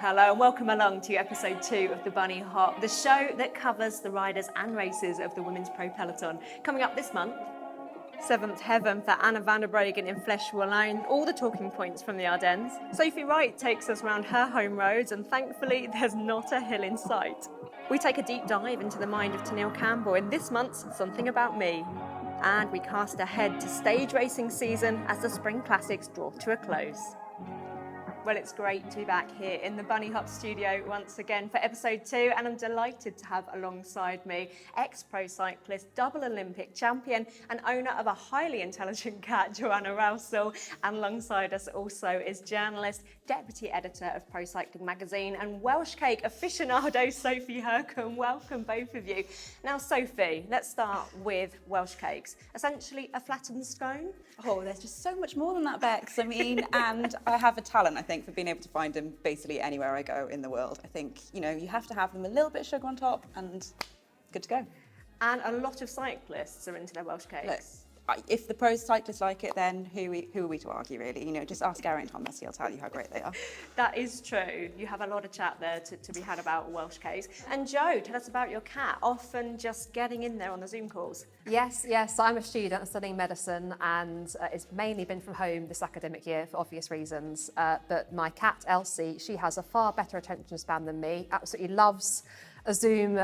Hello and welcome along to episode 2 of the Bunnyhop, the show that covers the riders and races of the women's pro peloton. Coming up this month, Seventh Heaven for Anna van der Breggen in Flèche Wallone, all the talking points from the Ardennes. Sophie Wright takes us around her home roads and thankfully there's not a hill in sight. We take a deep dive into the mind of Teniel Campbell in this month's Something About Me. And we cast ahead to stage racing season as the Spring Classics draw to a close. Well, it's great to be back here in the Bunnyhop studio once again for episode 2, and I'm delighted to have alongside me ex-pro cyclist, double Olympic champion and owner of a highly intelligent cat, Joanna Rowsell, and alongside us also is journalist, deputy editor of Pro Cycling magazine and Welsh cake aficionado Sophie Hurcom. Welcome both of you. Now Sophie, let's start with Welsh cakes. Essentially a flattened scone? Oh, there's just so much more than that, Bex. I mean, and I have a talent, I think, for being able to find them basically anywhere I go in the world. I think, you know, you have to have them a little bit of sugar on top and good to go. And a lot of cyclists are into their Welsh cakes. Look, if the pro cyclists like it, then who are we to argue, really? You know, just ask Gary and Thomas, he'll tell you how great they are. That is true. You have a lot of chat there to be had about Welsh cakes. And Jo, tell us about your cat, often just getting in there on the Zoom calls. Yes, I'm a student studying medicine and it's mainly been from home this academic year for obvious reasons. But my cat, Elsie, she has a far better attention span than me, absolutely loves a Zoom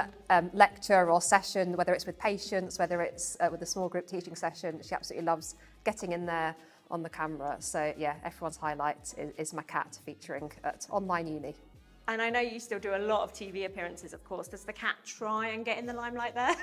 lecture or session, whether it's with patients, whether it's with a small group teaching session. She absolutely loves getting in there on the camera. So yeah, everyone's highlight is my cat featuring at online uni. And I know you still do a lot of TV appearances, of course. Does the cat try and get in the limelight there?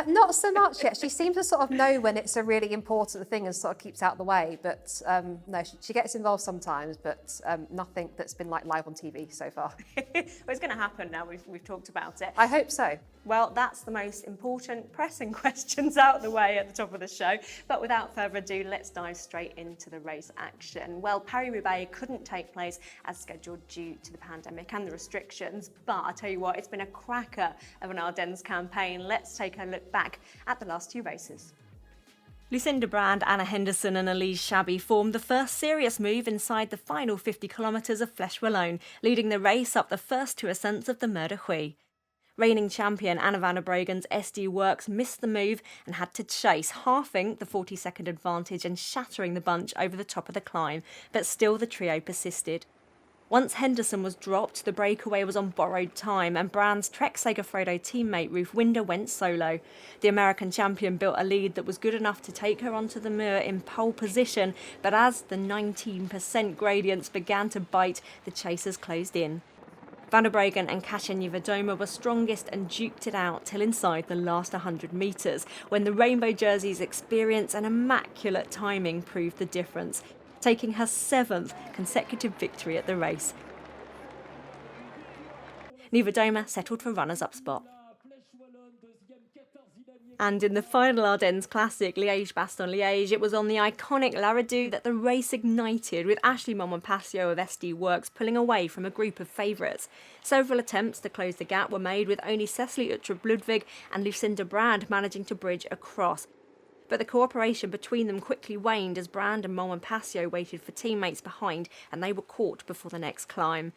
Not so much yet. She seems to sort of know when it's a really important thing and sort of keeps out of the way. But no, she gets involved sometimes, but nothing that's been like live on TV so far. Well, it's going to happen now. We've talked about it. I hope so. Well, that's the most important pressing questions out of the way at the top of the show. But without further ado, let's dive straight into the race action. Well, Paris-Roubaix couldn't take place as scheduled due to the pandemic and the restrictions. But I tell you what, it's been a cracker of an Ardennes campaign. Let's take a look back at the last 2 races. Lucinda Brand, Anna Henderson and Elise Shabby formed the first serious move inside the final 50 kilometres of Flèche Wallone, leading the race up the first 2 ascents of the Mur de Huy. Reigning champion Anna van der Breggen's SD Works missed the move and had to chase, halving the 40-second advantage and shattering the bunch over the top of the climb, but still the trio persisted. Once Henderson was dropped, the breakaway was on borrowed time and Brand's Trek Segafredo teammate Ruth Winder went solo. The American champion built a lead that was good enough to take her onto the Mur in pole position, but as the 19% gradients began to bite, the chasers closed in. Van der Breggen and Kasia Niewiadoma were strongest and duked it out till inside the last 100 metres, when the Rainbow Jersey's experience and immaculate timing proved the difference, taking her 7th consecutive victory at the race. Niewiadoma settled for runners-up spot. And in the final Ardennes Classic, Liège-Bastogne-Liège, it was on the iconic La Redoute that the race ignited, with Ashley Montmorency of SD Works pulling away from a group of favourites. Several attempts to close the gap were made, with only Cecily Uttrup-Ludwig and Lucinda Brand managing to bridge across. But the cooperation between them quickly waned as Brand and Montmorency waited for teammates behind, and they were caught before the next climb.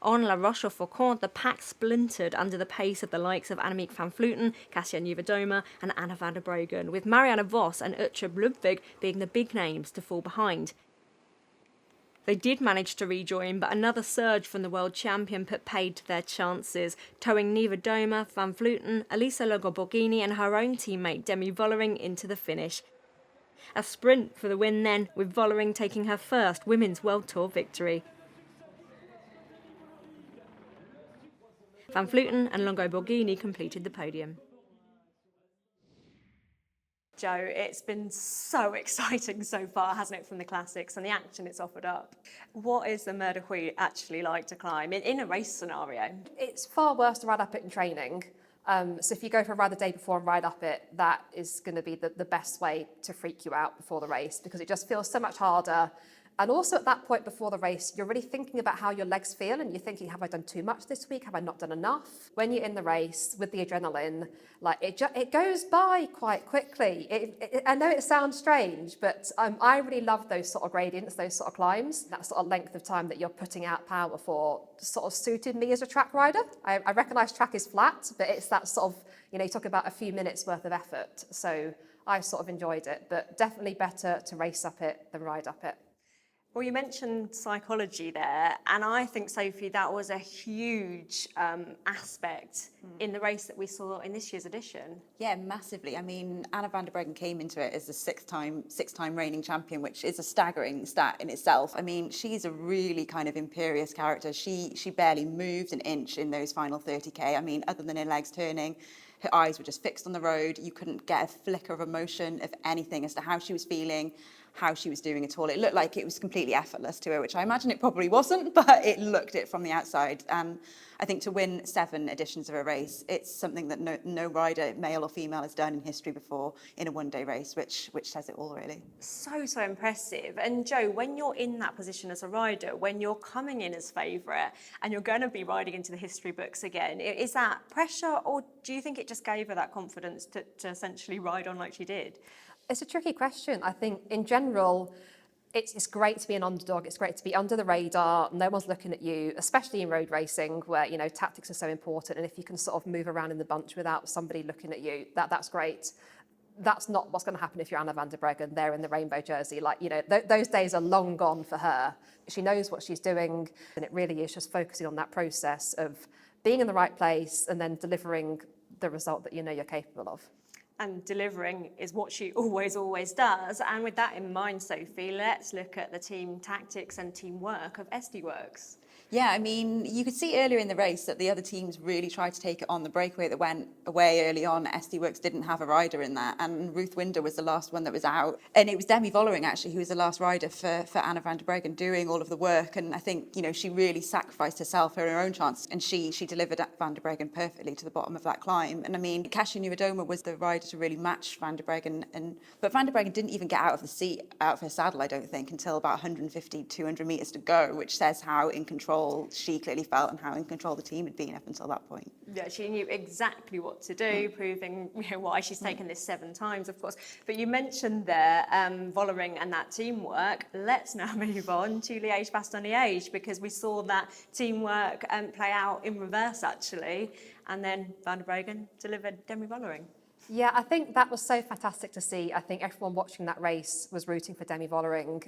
On La Rochefoucauld, the pack splintered under the pace of the likes of Annemiek van Vleuten, Kasia Niewiadoma and Anna van der Breggen, with Marianne Vos and Uttrup-Ludwig being the big names to fall behind. They did manage to rejoin, but another surge from the world champion put paid to their chances, towing Niewiadoma, van Vleuten, Elisa Longo-Borghini and her own teammate Demi Vollering into the finish. A sprint for the win then, with Vollering taking her first Women's World Tour victory. Van Vleuten and Longo-Borghini completed the podium. Jo, it's been so exciting so far, hasn't it, from the classics and the action it's offered up. What is the Mur de Huy actually like to climb in a race scenario? It's far worse to ride up it in training. So if you go for a ride the day before and ride up it, that is going to be the best way to freak you out before the race, because it just feels so much harder. And also at that point before the race, you're really thinking about how your legs feel and you're thinking, have I done too much this week? Have I not done enough? When you're in the race with the adrenaline, like it goes by quite quickly. I know it sounds strange, but I really love those sort of gradients, those sort of climbs. That sort of length of time that you're putting out power for sort of suited me as a track rider. I recognise track is flat, but it's that sort of, you talk about a few minutes worth of effort. So I sort of enjoyed it, but definitely better to race up it than ride up it. Well, you mentioned psychology there, and I think, Sophie, that was a huge aspect in the race that we saw in this year's edition. Yeah, massively. I mean, Anna van der Breggen came into it as the six-time reigning champion, which is a staggering stat in itself. I mean, she's a really kind of imperious character. She barely moved an inch in those final 30k. I mean, other than her legs turning, her eyes were just fixed on the road. You couldn't get a flicker of emotion of anything as to how she was feeling, how she was doing at all. It looked like it was completely effortless to her, which I imagine it probably wasn't, but it looked it from the outside. I think to win 7 editions of a race, it's something that no rider, male or female, has done in history before in a one-day race, which says it all, really. So impressive. And Jo, when you're in that position as a rider, when you're coming in as favourite and you're going to be riding into the history books again, is that pressure, or do you think it just gave her that confidence to essentially ride on like she did? It's a tricky question. I think in general, it's great to be an underdog. It's great to be under the radar. No one's looking at you, especially in road racing where, tactics are so important. And if you can sort of move around in the bunch without somebody looking at you, that's great. That's not what's going to happen if you're Anna van der Breggen there in the rainbow jersey. Those days are long gone for her. She knows what she's doing, and it really is just focusing on that process of being in the right place and then delivering the result that you're capable of. And delivering is what she always does. And with that in mind, Sophie, let's look at the team tactics and teamwork of SD Works. Yeah, I mean, you could see earlier in the race that the other teams really tried to take it on. The breakaway that went away early on, SD Works didn't have a rider in that, and Ruth Winder was the last one that was out. And it was Demi Vollering, actually, who was the last rider for Anna van der Breggen, doing all of the work. And I think, she really sacrificed herself for her own chance, and she delivered van der Breggen perfectly to the bottom of that climb. And I mean, Kasia Niewiadoma was the rider to really match van der Breggen, but van der Breggen didn't even get out of her saddle, I don't think, until about 150, 200 metres to go, which says how in control she clearly felt and how in control the team had been up until that point. Yeah, she knew exactly what to do, proving why she's taken this 7 times, of course. But you mentioned there Vollering and that teamwork. Let's now move on to Liège-Bastogne-Liège, because we saw that teamwork play out in reverse, actually. And then van der Breggen delivered Demi Vollering. Yeah, I think that was so fantastic to see. I think everyone watching that race was rooting for Demi Vollering.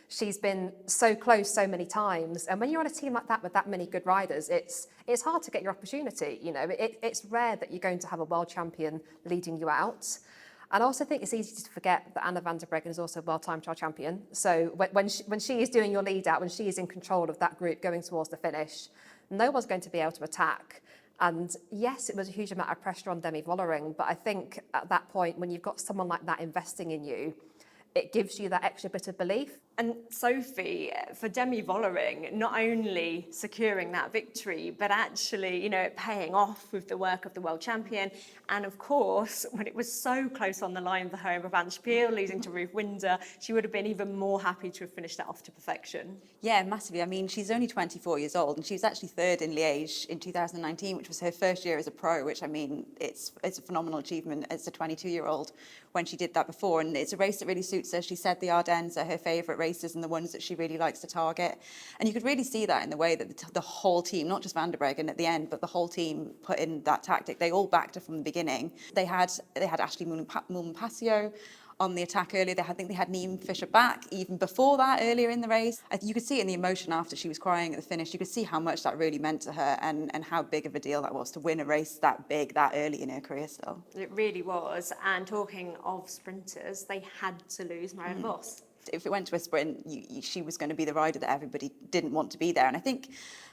She's been so close so many times. And when you're on a team like that with that many good riders, it's hard to get your opportunity. It's rare that you're going to have a world champion leading you out. And I also think it's easy to forget that Anna van der Breggen is also a world time trial champion. So when she is doing your lead out, when she is in control of that group going towards the finish, no one's going to be able to attack. And yes, it was a huge amount of pressure on Demi Vollering, but I think at that point, when you've got someone like that investing in you, it gives you that extra bit of belief. And Sophie, for Demi Vollering, not only securing that victory, but actually, paying off with the work of the world champion. And of course, when it was so close on the line for her in Brabantspiel, losing to Ruth Winder, she would have been even more happy to have finished that off to perfection. Yeah, massively. I mean, she's only 24 years old, and she was actually 3rd in Liège in 2019, which was her first year as a pro, which, I mean, it's a phenomenal achievement as a 22-year-old when she did that before. And it's a race that really suits her. She said the Ardennes are her favourite races and the ones that she really likes to target. And you could really see that in the way that the whole team, not just van der Breggen at the end, but the whole team put in that tactic. They all backed her from the beginning. They had Ashley Moulin-Passio on the attack earlier. I think they had Niamh Fisher back even before that, earlier in the race. You could see it in the emotion after she was crying at the finish. You could see how much that really meant to her and how big of a deal that was to win a race that big, that early in her career still. It really was. And talking of sprinters, they had to lose Marianne Vos. If it went to a sprint, she was going to be the rider that everybody didn't want to be there. And I think,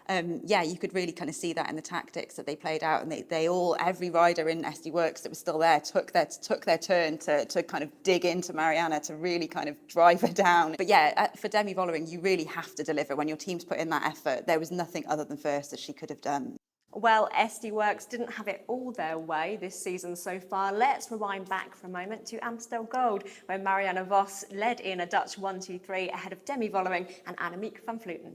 you could really kind of see that in the tactics that they played out. And every rider in SD Works that was still there took their turn to kind of dig into Marianne to really kind of drive her down. But yeah, for Demi Vollering, you really have to deliver when your team's put in that effort. There was nothing other than first that she could have done. Well, SD Works didn't have it all their way this season so far. Let's rewind back for a moment to Amstel Gold, where Marianne Vos led in a Dutch 1-2-3 ahead of Demi Vollering and Annemiek van Vleuten.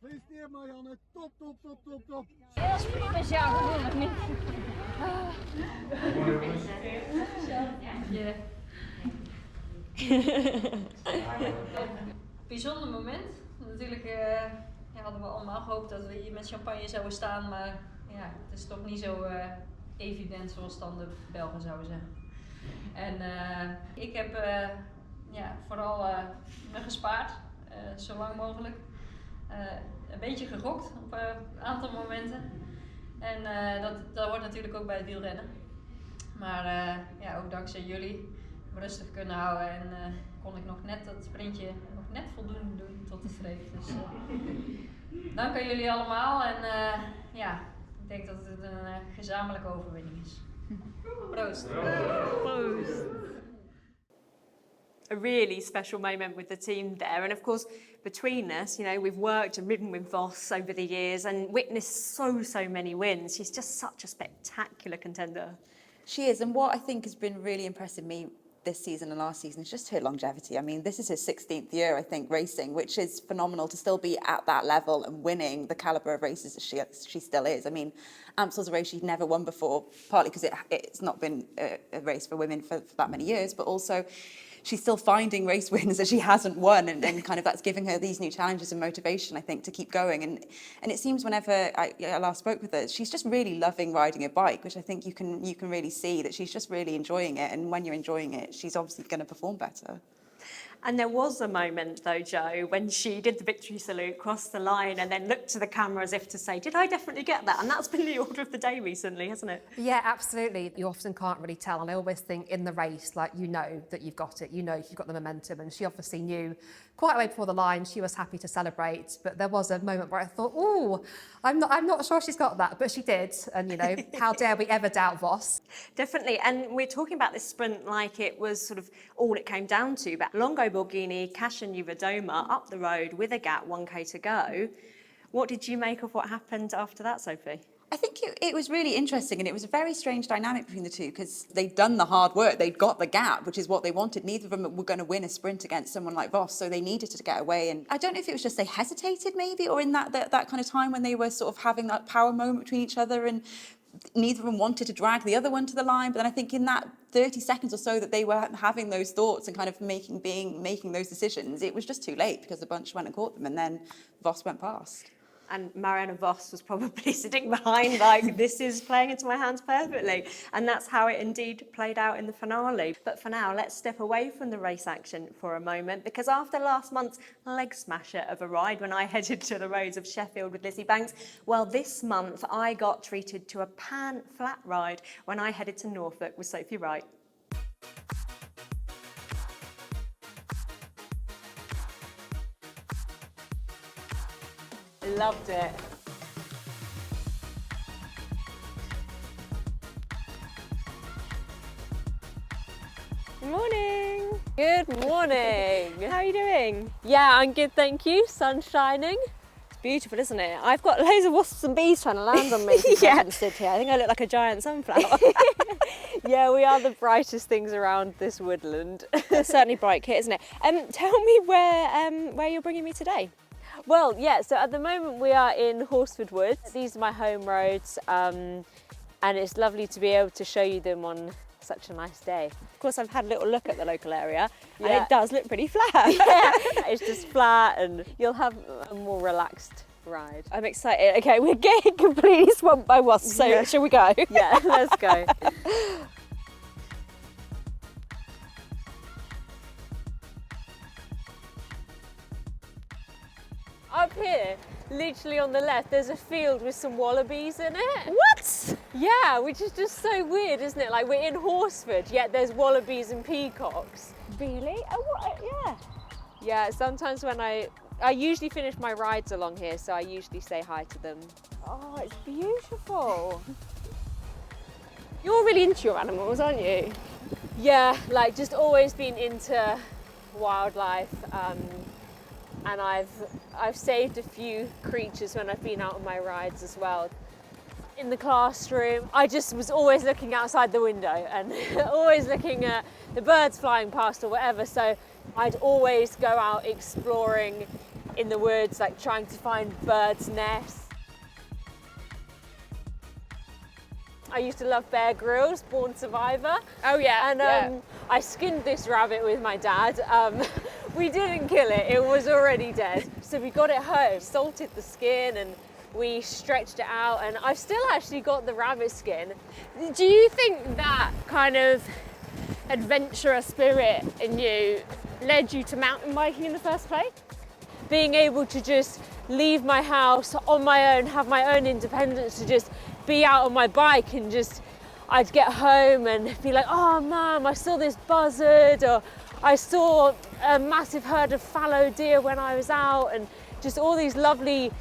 Gefeliciteerd Marianne, top, top, top, top, top. Heel speciaal gevoel, of niet? Bijzonder moment. Natuurlijk hadden we allemaal gehoopt dat we hier met champagne zouden staan, maar ja, het is toch niet zo evident zoals dan de Belgen zouden zeggen. En ik heb vooral me gespaard, zo lang mogelijk. Een beetje gegokt op een aantal momenten. En dat hoort natuurlijk ook bij het wielrennen. Maar ook dankzij jullie me rustig kunnen houden en kon ik nog net dat sprintje nog net voldoende doen tot de streep. Dus dank aan jullie allemaal en ik denk dat het een gezamenlijke overwinning is. Proost! Proost! A really special moment with the team there. And of course, between us, you know, we've worked and ridden with Vos over the years and witnessed so many wins. She's just such a spectacular contender. She is, and what I think has been really impressive me this season and last season is just her longevity. I mean, this is her 16th year, I think, racing, which is phenomenal to still be at that level and winning the calibre of races that she still is. I mean, Amstel's a race she'd never won before, partly because it's not been a race for women for that many years, but also she's still finding race wins that she hasn't won, and kind of that's giving her these new challenges and motivation, I think, to keep going. And it seems whenever I last spoke with her, she's just really loving riding a bike, which I think you can really see that she's just really enjoying it. And when you're enjoying it, she's obviously going to perform better. And there was a moment, though, Jo, when she did the victory salute, crossed the line, and then looked to the camera as if to say, did I definitely get that? And that's been the order of the day recently, hasn't it? Yeah, absolutely. You often can't really tell. And I always think in the race, like, you know that you've got it. You know you've got the momentum. And she obviously knew quite a way before the line. She was happy to celebrate. But there was a moment where I thought, oh, I'm not sure she's got that. But she did. And, you know, how dare we ever doubt Vos? Definitely. And we're talking about this sprint like it was sort of all it came down to. But Longo Borghini, Cash and Niewiadoma up the road with a gap, 1k to go. What did you make of what happened after that, Sophie? I think it was really interesting, and it was a very strange dynamic between the two because they'd done the hard work, they'd got the gap, which is what they wanted. Neither of them were going to win a sprint against someone like Vos, so they needed to get away. And I don't know if it was just they hesitated maybe, or in that kind of time when they were sort of having that power moment between each other, and neither of them wanted to drag the other one to the line. But then I think in that 30 seconds or so that they were having those thoughts and kind of making those decisions, it was just too late because the bunch went and caught them, and then Vos went past. And Marianne Vos was probably sitting behind like, this is playing into my hands perfectly. And that's how it indeed played out in the finale. But for now, let's step away from the race action for a moment, because after last month's leg smasher of a ride when I headed to the roads of Sheffield with Lizzie Banks, well, this month I got treated to a pan flat ride when I headed to Norfolk with Sophie Wright. Loved it. Morning. Good morning. How are you doing? Yeah, I'm good, thank you. Sun's shining. It's beautiful, isn't it? I've got loads of wasps and bees trying to land on me since I haven't stood here. I think I look like a giant sunflower. Yeah, we are the brightest things around this woodland. It's certainly bright kit, isn't it? Tell me where you're bringing me today. Well, yeah, so at the moment we are in Horsford Woods. These are my home roads, and it's lovely to be able to show you them on such a nice day. Of course, I've had a little look at the local area, and Yeah. it does look pretty flat. Yeah, it's just flat and you'll have a more relaxed ride. I'm excited. Okay, we're getting completely swamped by wasps, so Yeah. shall we go? Yeah, let's go. Up here, literally on the left, there's a field with some wallabies in it. What? Yeah, which is just so weird, isn't it? Like, we're in Horsford, yet there's wallabies and peacocks. Really? Oh, what? Yeah. Yeah, sometimes when I usually finish my rides along here, so I usually say hi to them. Oh, it's beautiful. You're really into your animals, aren't you? Yeah, like just always been into wildlife, and I've saved a few creatures when I've been out on my rides as well. In the classroom, I just was always looking outside the window and always looking at the birds flying past or whatever, so I'd always go out exploring in the woods, like trying to find birds' nests. I used to love Bear Grylls, Born Survivor. Oh yeah, And I skinned this rabbit with my dad. We didn't kill it, it was already dead. So we got it home, salted the skin, and we stretched it out, and I've still actually got the rabbit skin. Do you think that kind of adventurous spirit in you led you to mountain biking in the first place? Being able to just leave my house on my own, have my own independence, to just be out on my bike, and just I'd get home and be like, oh Mum, I saw this buzzard, or I saw a massive herd of fallow deer when I was out, and just all these lovely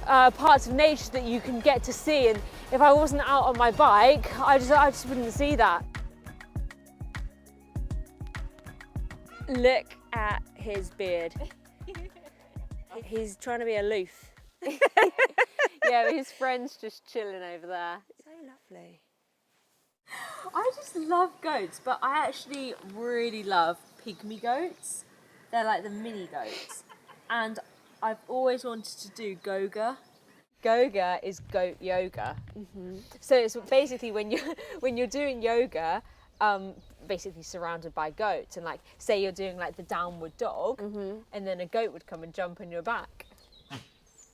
parts of nature that you can get to see. And if I wasn't out on my bike, I just wouldn't see that. Look at his beard. He's trying to be aloof. Yeah, his friend's just chilling over there. So lovely. I just love goats, but I actually really love pygmy goats. They're like the mini goats. And I've always wanted to do goga. Goga is goat yoga. So it's basically when you're doing yoga, basically surrounded by goats, and like say you're doing like the downward dog, and then a goat would come and jump on your back.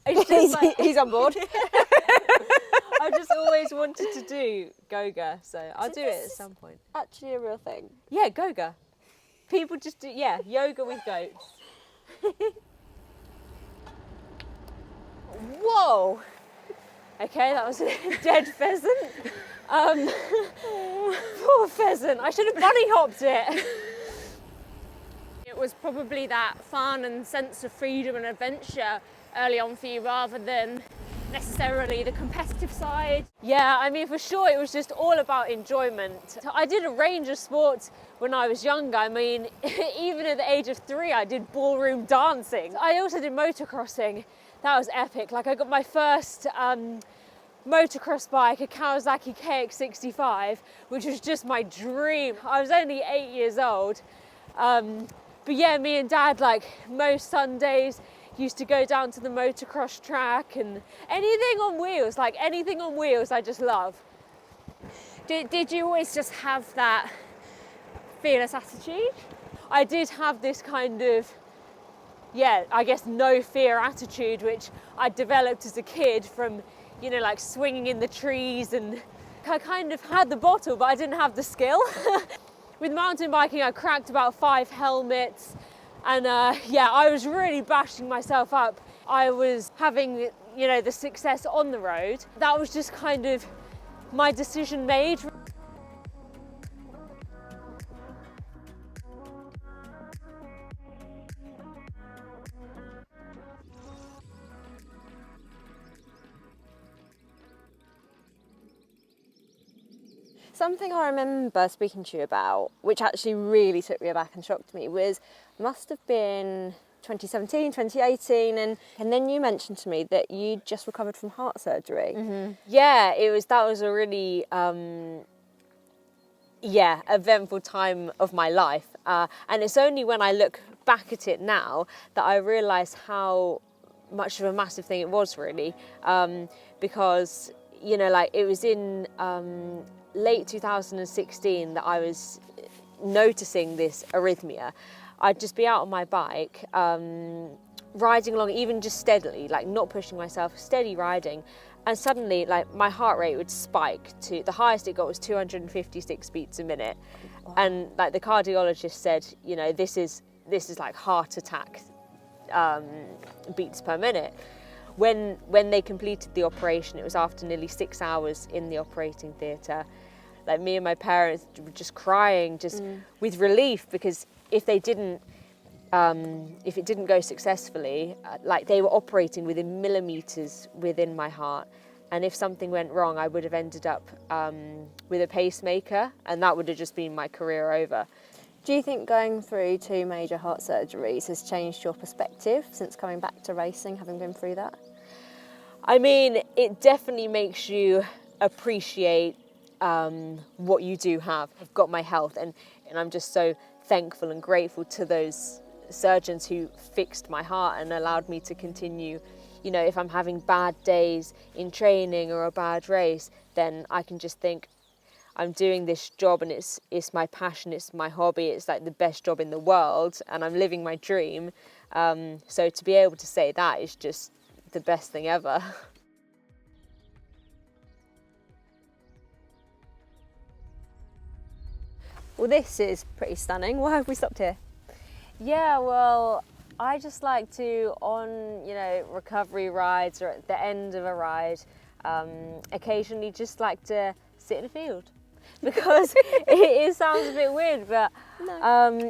It's just like, He's on board. I just always wanted to do goga, so I'll do it at some point. Actually a real thing. Yeah, goga. People just do, yoga with goats. Whoa! Okay, that was a dead pheasant. Poor pheasant, I should have bunny hopped it. It was probably that fun and sense of freedom and adventure early on for you, rather than necessarily the competitive side. Yeah, I mean, for sure, it was just all about enjoyment. I did a range of sports when I was younger. I mean, even at the age of 3, I did ballroom dancing. I also did motocrossing. That was epic. Like, I got my first motocross bike, a Kawasaki KX65, which was just my dream. I was only 8 years old. But yeah, me and Dad, like most Sundays, used to go down to the motocross track, and anything on wheels, I just love. Did you always just have that fearless attitude? I did have this kind of, I guess no fear attitude, which I developed as a kid from, like swinging in the trees, and I kind of had the bottle, but I didn't have the skill. With mountain biking, I cracked about 5 helmets. And I was really bashing myself up. I was having, the success on the road. That was just kind of my decision made. Something I remember speaking to you about, which actually really took me aback and shocked me, must have been 2017, 2018, and then you mentioned to me that you just recovered from heart surgery. Yeah, that was a really eventful time of my life, and it's only when I look back at it now that I realise how much of a massive thing it was, really, because it was in late 2016 that I was noticing this arrhythmia. I'd just be out on my bike, riding along, even just steadily, like not pushing myself, steady riding, and suddenly like my heart rate would spike to the highest it got was 256 beats a minute. Wow. And like the cardiologist said, this is like heart attack beats per minute. When they completed the operation, it was after nearly 6 hours in the operating theatre. Like me and my parents were just crying, with relief, because if it didn't go successfully, like they were operating within millimeters within my heart, And if something went wrong, I would have ended up with a pacemaker, and that would have just been my career over. Do you think going through 2 major heart surgeries has changed your perspective since coming back to racing, having been through that? I mean, it definitely makes you appreciate what you do have. I've got my health, and I'm just so thankful and grateful to those surgeons who fixed my heart and allowed me to continue. You know, if I'm having bad days in training or a bad race, then I can just think, I'm doing this job and it's my passion, it's my hobby, it's like the best job in the world, and I'm living my dream. So to be able to say that is just the best thing ever. Well, this is pretty stunning. Why have we stopped here? Yeah, well, I just like to, on, you know, recovery rides or at the end of a ride, occasionally just like to sit in a field. Because it sounds a bit weird, but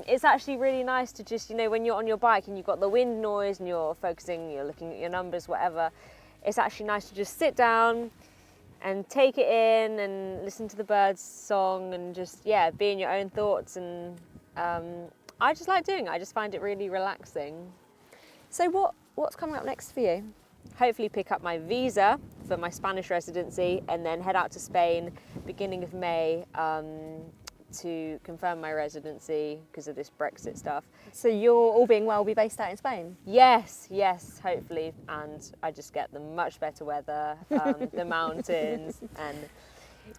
it's actually really nice to just, you know, when you're on your bike and you've got the wind noise and you're focusing, you're looking at your numbers, whatever, it's actually nice to just sit down and take it in and listen to the birds' song and just, yeah, be in your own thoughts. And I just like doing it. I just find it really relaxing. So what's coming up next for you? Hopefully pick up my visa for my Spanish residency and then head out to Spain beginning of May to confirm my residency because of this Brexit stuff. So you're, all being well, be based out in Spain? Yes, hopefully, and I just get the much better weather, the mountains, and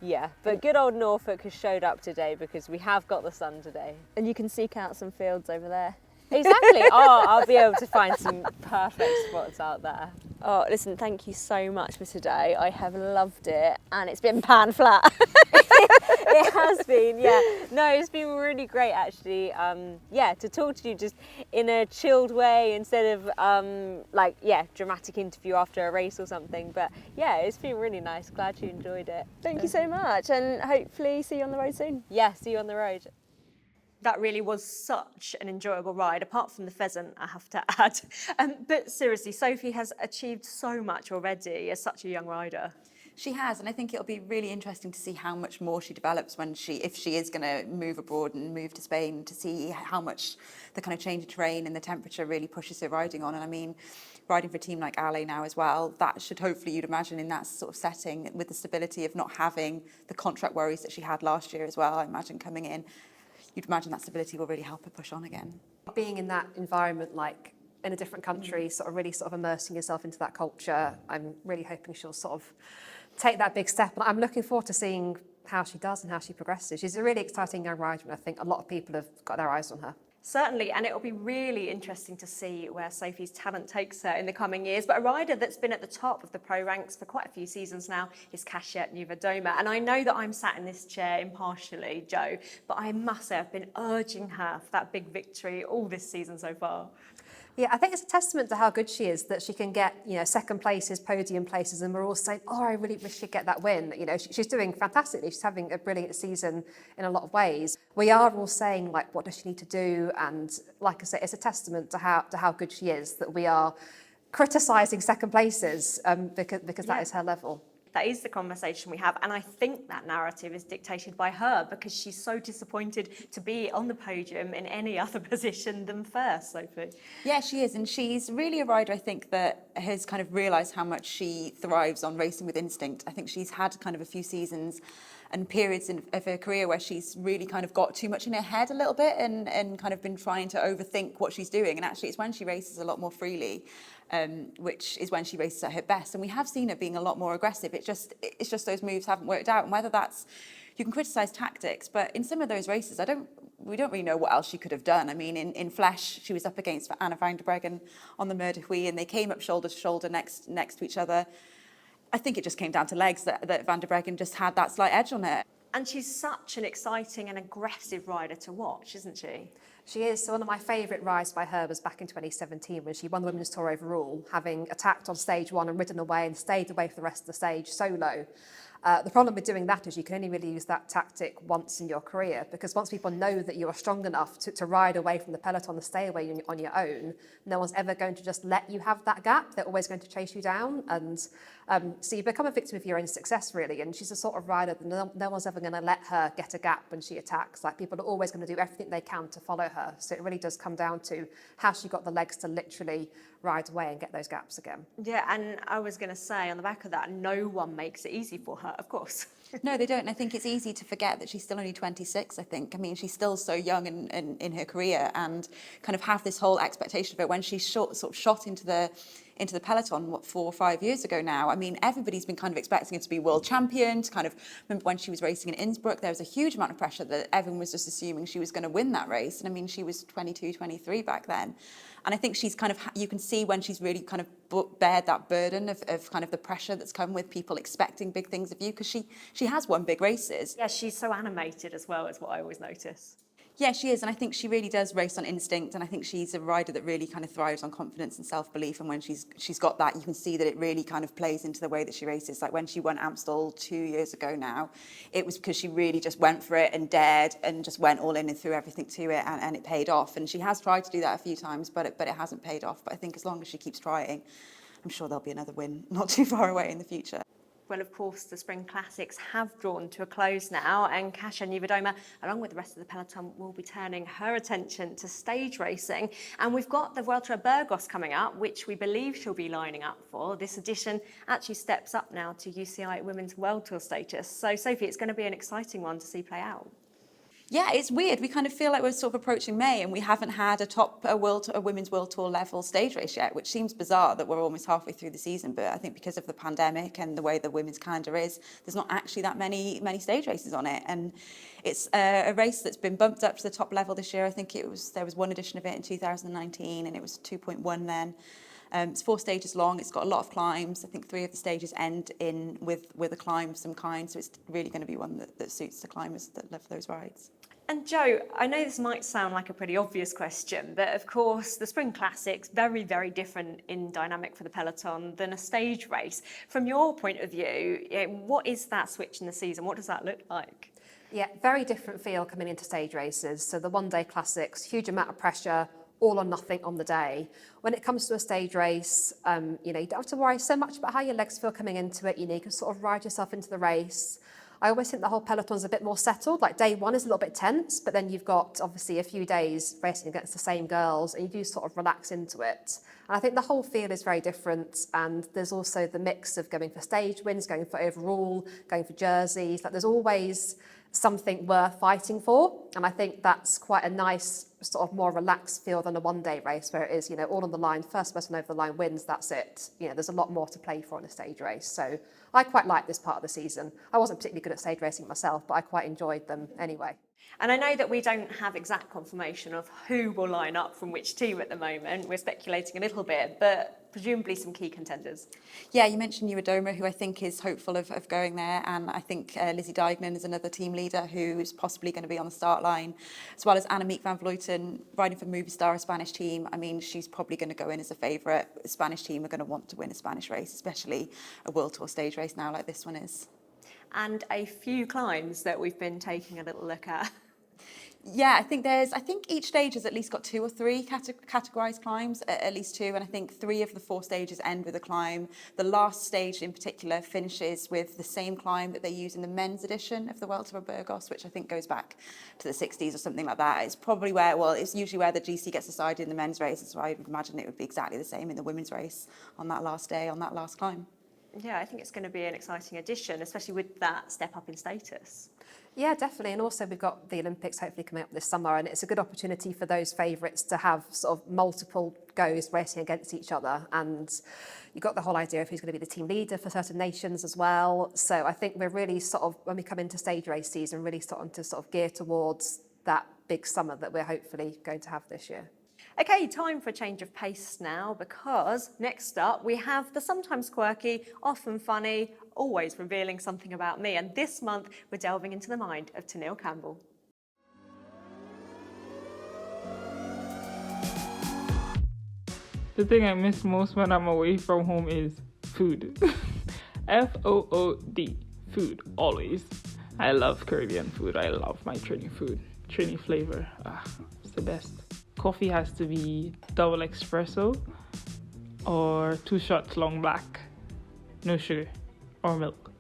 yeah. But good old Norfolk has showed up today because we have got the sun today. And you can seek out some fields over there. Exactly. Oh, I'll be able to find some perfect spots out there. Oh, listen, thank you so much for today. I have loved it, and it's been pan flat. It has been, yeah. No, it's been really great actually. Yeah, to talk to you just in a chilled way instead of like, yeah, dramatic interview after a race or something. But yeah, it's been really nice. Glad you enjoyed it. Thank you so much, and hopefully see you on the road soon. Yeah, see you on the road. That really was such an enjoyable ride, apart from the pheasant, I have to add. But seriously, Sophie has achieved so much already as such a young rider. She has, and I think it'll be really interesting to see how much more she develops when if she is going to move abroad and move to Spain, to see how much the kind of change of terrain and the temperature really pushes her riding on. And I mean, riding for a team like Ale now as well, that should hopefully, you'd imagine, in that sort of setting with the stability of not having the contract worries that she had last year as well, I imagine coming in, you'd imagine that stability will really help her push on again. Being in that environment, like in a different country, sort of really sort of immersing yourself into that culture, I'm really hoping she'll sort of take that big step. And I'm looking forward to seeing how she does and how she progresses. She's a really exciting young rider, and I think a lot of people have got their eyes on her. Certainly, and it'll be really interesting to see where Sophie's talent takes her in the coming years. But a rider that's been at the top of the pro ranks for quite a few seasons now is Niewiadoma. And I know that I'm sat in this chair impartially, Joe, but I must say I've been urging her for that big victory all this season so far. Yeah, I think it's a testament to how good she is that she can get, you know, second places, podium places, and we're all saying, oh, I really wish she'd get that win. You know, she's doing fantastically. She's having a brilliant season in a lot of ways. We are all saying, like, what does she need to do? And like I said, it's a testament to how good she is that we are criticising second places because that is her level. That is the conversation we have, and I think that narrative is dictated by her because she's so disappointed to be on the podium in any other position than first, Sophie. Yeah, she is, and she's really a rider, I think, that has kind of realised how much she thrives on racing with instinct. I think she's had kind of a few seasons and periods of her career where she's really kind of got too much in her head a little bit and kind of been trying to overthink what she's doing. And actually it's when she races a lot more freely, which is when she races at her best. And we have seen her being a lot more aggressive. It's just those moves haven't worked out. And whether that's, you can criticise tactics, but in some of those races, we don't really know what else she could have done. I mean, in Flèche, she was up against Anna van der Breggen on the Mer de Huy, and they came up shoulder to shoulder next to each other. I think it just came down to legs that Van der Breggen just had that slight edge on her. And she's such an exciting and aggressive rider to watch, isn't she? She is. So one of my favourite rides by her was back in 2017 when she won the Women's Tour overall, having attacked on stage one and ridden away and stayed away for the rest of the stage solo. The problem with doing that is you can only really use that tactic once in your career, because once people know that you are strong enough to ride away from the peloton and stay away on your own, no one's ever going to just let you have that gap. They're always going to chase you down. And so you become a victim of your own success, really. And she's a sort of rider that no one's ever going to let her get a gap when she attacks. Like, people are always going to do everything they can to follow her. So it really does come down to how she got the legs to literally ride away and get those gaps again. Yeah, and I was going to say on the back of that, no one makes it easy for her, of course. No, they don't. And I think it's easy to forget that she's still only 26, I think. I mean, she's still so young in her career, and kind of have this whole expectation of it. When she sort of shot into the peloton, 4 or 5 years ago now, I mean, everybody's been kind of expecting her to be world champion. To kind of remember when she was racing in Innsbruck, there was a huge amount of pressure that everyone was just assuming she was going to win that race. And I mean, she was 22, 23 back then. And I think she's kind of, you can see when she's really kind of bared that burden of kind of the pressure that's come with people expecting big things of you, because she has won big races. Yeah, she's so animated as well, is what I always notice. Yeah, she is, and I think she really does race on instinct, and I think she's a rider that really kind of thrives on confidence and self-belief, and when she's got that, you can see that it really kind of plays into the way that she races. Like when she won Amstel 2 years ago now, it was because she really just went for it and dared and just went all in and threw everything to it, and it paid off. And she has tried to do that a few times, but it hasn't paid off. But I think as long as she keeps trying, I'm sure there'll be another win not too far away in the future. Well, of course, the Spring Classics have drawn to a close now, and Kasia Niewiadoma, along with the rest of the peloton, will be turning her attention to stage racing. And we've got the Vuelta a Burgos coming up, which we believe she'll be lining up for. This edition actually steps up now to UCI Women's World Tour status. So, Sophie, it's going to be an exciting one to see play out. Yeah, it's weird. We kind of feel like we're sort of approaching May and we haven't had a Women's World Tour level stage race yet, which seems bizarre that we're almost halfway through the season. But I think because of the pandemic and the way the women's calendar is, there's not actually that many stage races on it. And it's a race that's been bumped up to the top level this year. I think there was one edition of it in 2019 and it was 2.1 then. It's 4 stages long. It's got a lot of climbs. I think 3 of the stages end with a climb of some kind. So it's really going to be one that suits the climbers that love those rides. And Jo, I know this might sound like a pretty obvious question, but of course the Spring Classics, very, very different in dynamic for the peloton than a stage race. From your point of view, what is that switch in the season? What does that look like? Yeah, very different feel coming into stage races. So the one-day classics, huge amount of pressure, all or nothing on the day. When it comes to a stage race, you don't have to worry so much about how your legs feel coming into it. You can sort of ride yourself into the race. I always think the whole peloton's a bit more settled. Like day one is a little bit tense, but then you've got obviously a few days racing against the same girls and you do sort of relax into it. And I think the whole feel is very different. And there's also the mix of going for stage wins, going for overall, going for jerseys. Like there's always something worth fighting for. And I think that's quite a nice sort of more relaxed feel than a one-day race where it is, all on the line, first person over the line wins, that's it. There's a lot more to play for in a stage race. So I quite like this part of the season. I wasn't particularly good at stage racing myself, but I quite enjoyed them anyway. And I know that we don't have exact confirmation of who will line up from which team at the moment. We're speculating a little bit, but presumably some key contenders. Yeah, you mentioned Niewiadoma, who I think is hopeful of going there. And I think Lizzie Deignan is another team leader who is possibly going to be on the start line, as well as Annemiek van Vleuten, riding for Movistar, a Spanish team. I mean, she's probably going to go in as a favourite. The Spanish team are going to want to win a Spanish race, especially a World Tour stage race now like this one is. And a few climbs that we've been taking a little look at. Yeah, I think each stage has at least got 2 or 3 categorised climbs, at least 2, and I think 3 of the 4 stages end with a climb. The last stage in particular finishes with the same climb that they use in the men's edition of the Vuelta a Burgos, which I think goes back to the 60s or something like that. It's probably it's usually where the GC gets decided in the men's race, so I would imagine it would be exactly the same in the women's race on that last day, on that last climb. Yeah, I think it's going to be an exciting addition, especially with that step up in status. Yeah, definitely. And also we've got the Olympics hopefully coming up this summer, and it's a good opportunity for those favourites to have sort of multiple goes racing against each other. And you've got the whole idea of who's going to be the team leader for certain nations as well. So I think we're really sort of, when we come into stage race season, really starting to sort of gear towards that big summer that we're hopefully going to have this year. Okay, time for a change of pace now, because next up we have the sometimes quirky, often funny, always revealing something about me. And this month we're delving into the mind of Teniel Campbell. The thing I miss most when I'm away from home is food. Food. Food, always. I love Caribbean food. I love my Trini food. Trini flavor, it's the best. Coffee has to be double espresso or 2 shots long black. No sugar or milk.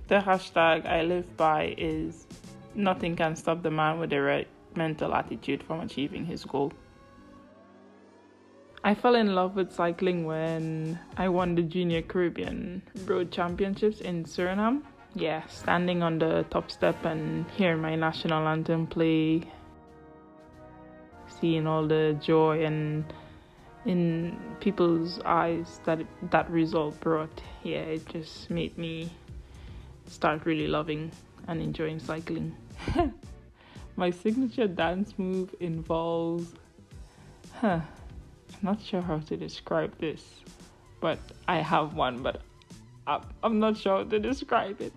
The hashtag I live by is nothing can stop the man with the right mental attitude from achieving his goal. I fell in love with cycling when I won the Junior Caribbean Road Championships in Suriname. Yeah, standing on the top step and hearing my national anthem play, seeing all the joy and in people's eyes that result brought, yeah, it just made me start really loving and enjoying cycling. My signature dance move involves, I'm not sure how to describe this, but I have one, but I'm not sure how to describe it.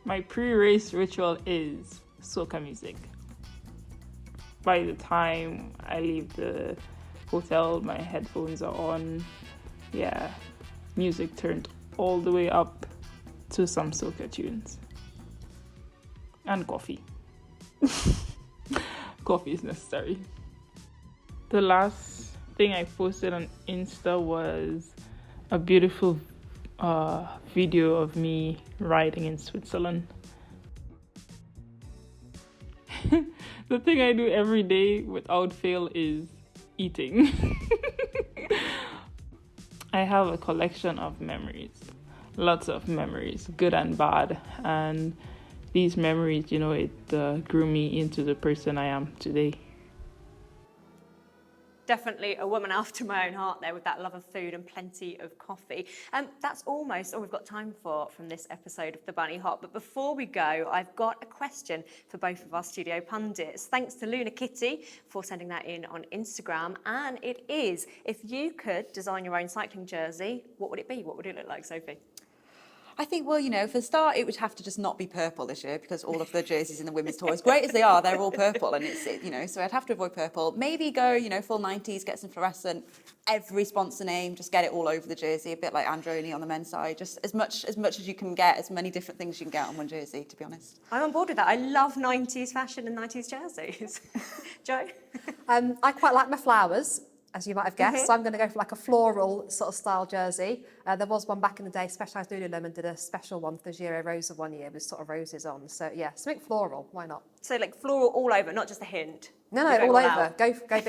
My pre-race ritual is soca music. By the time I leave the hotel, my headphones are on. Yeah, music turned all the way up to some soca tunes. And coffee. Coffee is necessary. The last thing I posted on Insta was a beautiful video of me riding in Switzerland. The thing I do every day without fail is eating. I have a collection of memories, lots of memories, good and bad, and these memories, it grew me into the person I am today. Definitely a woman after my own heart there with that love of food and plenty of coffee. That's almost all we've got time for from this episode of the Bunnyhop. But before we go, I've got a question for both of our studio pundits. Thanks to Luna Kitty for sending that in on Instagram. And it is, if you could design your own cycling jersey, what would it be? What would it look like, Sophie? I think, well, for the start, it would have to just not be purple this year because all of the jerseys in the women's tour, as great as they are, they're all purple, and so I'd have to avoid purple. Maybe go, full 90s, get some fluorescent, every sponsor name, just get it all over the jersey, a bit like Androni on the men's side, just as much as you can get, as many different things you can get on one jersey, to be honest. I'm on board with that. I love 90s fashion and 90s jerseys. Jo? I quite like my flowers, as you might have guessed. So I'm going to go for like a floral sort of style jersey. There was one back in the day, Specialised Lululemon did a special one for the Giro Rosa one year with sort of roses on. So yeah, something floral, why not? So like floral all over, not just a hint. No, all over. Go big, go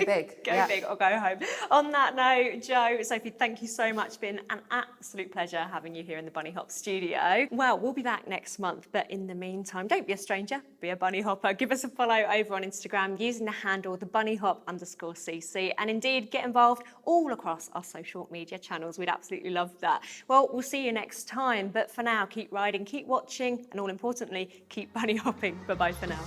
big. Go big or go home. On that note, Jo, Sophie, thank you so much. It's been an absolute pleasure having you here in the Bunnyhop studio. Well, we'll be back next month, but in the meantime, don't be a stranger, be a Bunnyhopper. Give us a follow over on Instagram using the handle @thebunnyhop_cc, and indeed get involved all across our social media channels. We'd absolutely love that. Well, we'll see you next time, but for now, keep riding, keep watching, and all importantly, keep bunny hopping. Bye-bye for now.